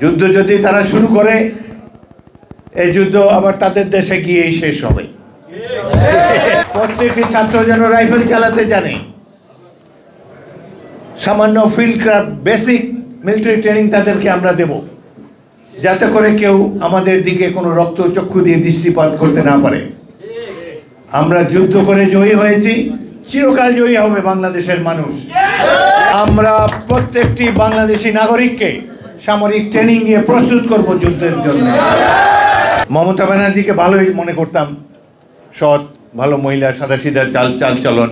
যুদ্ধ যদি তারা শুরু করে এই যুদ্ধ আবার তাদের দেশে গিয়েই শেষ হবে। প্রত্যেকটি ছাত্র যেন রাইফেল চালাতে জানে, সামান্য field craft basic military training তাদেরকে আমরা দেব, যাতে করে কেউ আমাদের দিকে কোনো রক্তচক্ষু দিয়ে দৃষ্টিপাত করতে না পারে। আমরা যুদ্ধ করে জয়ী হয়েছি, চিরকাল জয়ী হবে বাংলাদেশের মানুষ। আমরা প্রত্যেকটি বাংলাদেশি নাগরিককে সামরিক ট্রেনিং দিয়ে প্রস্তুত করব যুদ্ধের জন্য। মমতা ব্যানার্জিকে ভালোই মনে করতাম, সৎ ভালো মহিলা, সাদাসিধা চালচলন।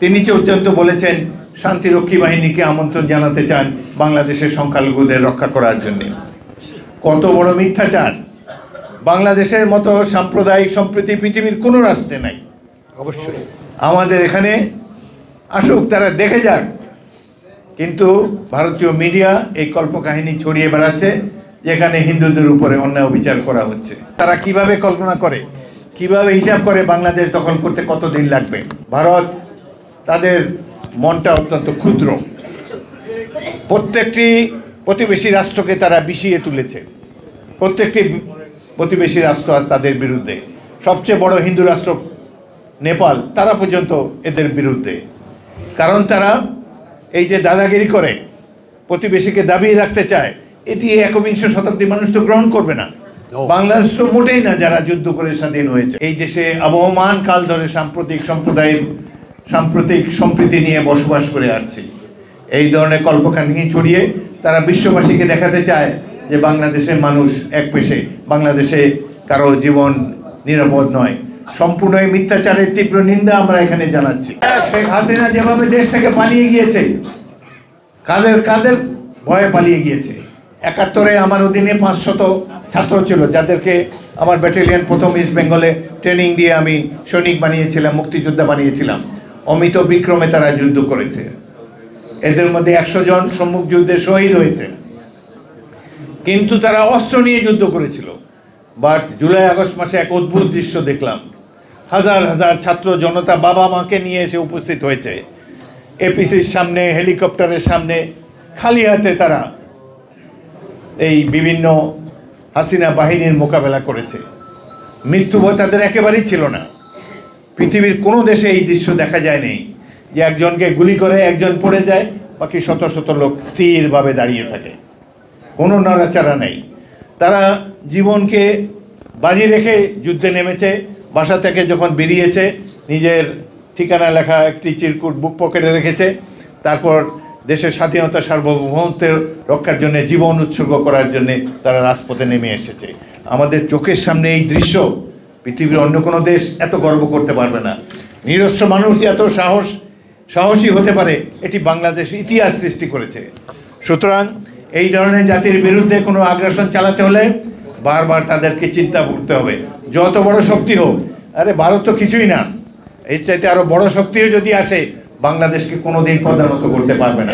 তিনি পর্যন্ত বলেছেন শান্তিরক্ষী বাহিনীকে আমন্ত্রণ জানাতে চান বাংলাদেশের সংখ্যালঘুদের রক্ষা করার জন্য। কত বড় মিথ্যাচার! বাংলাদেশের মতো সাম্প্রদায়িক সম্প্রীতি পৃথিবীর কোনো রাষ্ট্রে নাই। অবশ্যই আমাদের এখানে আসুক, তারা দেখে যাক। কিন্তু ভারতীয় মিডিয়া এই কল্পকাহিনী ছড়িয়ে বেড়াচ্ছে যেখানে হিন্দুদের উপরে অন্যায় বিচার করা হচ্ছে। তারা কিভাবে কল্পনা করে, কিভাবে হিসাব করে বাংলাদেশ দখল করতে কতদিন লাগবে। ভারত তাদের মনটা অত্যন্ত ক্ষুদ্র। প্রত্যেকটি প্রতিবেশী রাষ্ট্রকে তারা বিষিয়ে তুলেছে। প্রত্যেকটি প্রতিবেশী রাষ্ট্র আজ তাদের বিরুদ্ধে। সবচেয়ে বড় হিন্দু রাষ্ট্র নেপাল, তারা পর্যন্ত এদের বিরুদ্ধে। কারণ তারা এই যে দাদাগিরি করে প্রতিবেশীকে দাবিয়ে রাখতে চায়, এটি একবিংশ শতাব্দীর মানুষ তো গ্রহণ করবে না। বাংলাদেশ তো মোটেই না যারা যুদ্ধ করে স্বাধীন হয়েছে। এই দেশে আবহমান কাল ধরে সাম্প্রতিক সম্প্রীতি নিয়ে বসবাস করে আসছে। এই ধরনের কল্পকাহিনী ছড়িয়ে তারা বিশ্ববাসীকে দেখাতে চায় যে বাংলাদেশের মানুষ এক পেশে, বাংলাদেশে কারো জীবন নিরাপদ নয়। সম্পূর্ণ এই মিথ্যাচারের তীব্র নিন্দা আমরা এখানে জানাচ্ছি। শেখ হাসিনা যেভাবে দেশ থেকে পালিয়ে গিয়েছে, কাদের ভয়ে পালিয়ে গিয়েছে। ৭১-এ আমার অধীনে ৫০০ ছাত্র ছিল, যাদেরকে আমার ব্যাটালিয়ন প্রথম ইস্ট বেঙ্গলে ট্রেনিং দিয়ে আমি সৈনিক বানিয়েছিলাম, মুক্তিযোদ্ধা বানিয়েছিলাম। অমিত বিক্রমে তারা যুদ্ধ করেছে। এদের মধ্যে ১০০ জন সম্মুখ যুদ্ধে শহীদ হয়েছে। কিন্তু তারা অস্ত্র নিয়ে যুদ্ধ করেছিল। বাট জুলাই আগস্ট মাসে এক অদ্ভুত দৃশ্য দেখলাম। হাজার হাজার ছাত্র জনতা বাবা মাকে নিয়ে এসে উপস্থিত হয়েছে এপিসির সামনে, হেলিকপ্টারের সামনে। খালি হাতে তারা এই বিভিন্ন হাসিনা বাহিনীর মোকাবেলা করেছে। মৃত্যুভয় তাদের একেবারেই ছিল না। পৃথিবীর কোনো দেশে এই দৃশ্য দেখা যায়নি যে একজনকে গুলি করে একজন পড়ে যায়, বাকি শত শত লোক স্থিরভাবে দাঁড়িয়ে থাকে, কোনো নড়াচড়া নেই। তারা জীবনকে বাজি রেখে যুদ্ধে নেমেছে। বাসা থেকে যখন বেরিয়েছে নিজের ঠিকানা লেখা একটি চিরকুট বুক পকেটে রেখেছে। তারপর দেশের স্বাধীনতা সার্বভৌমত্বের রক্ষার জন্য জীবন উৎসর্গ করার জন্য তারা রাজপথে নেমে এসেছে। আমাদের চোখের সামনে এই দৃশ্য, পৃথিবীর অন্য কোনো দেশ এত গর্ব করতে পারবে না। নিরস্ত্র মানুষ এত সাহসী হতে পারে, এটি বাংলাদেশ ইতিহাস সৃষ্টি করেছে। সুতরাং এই ধরনের জাতির বিরুদ্ধে কোনো আগ্রাসন চালাতে হলে বারবার তাদেরকে চিন্তা করতে হবে, যত বড় শক্তি হোক। আরে ভারত তো কিছুই না, এর চাইতে আরো বড় শক্তিও যদি আসে বাংলাদেশকে কোনোদিন পদানত করতে পারবে না।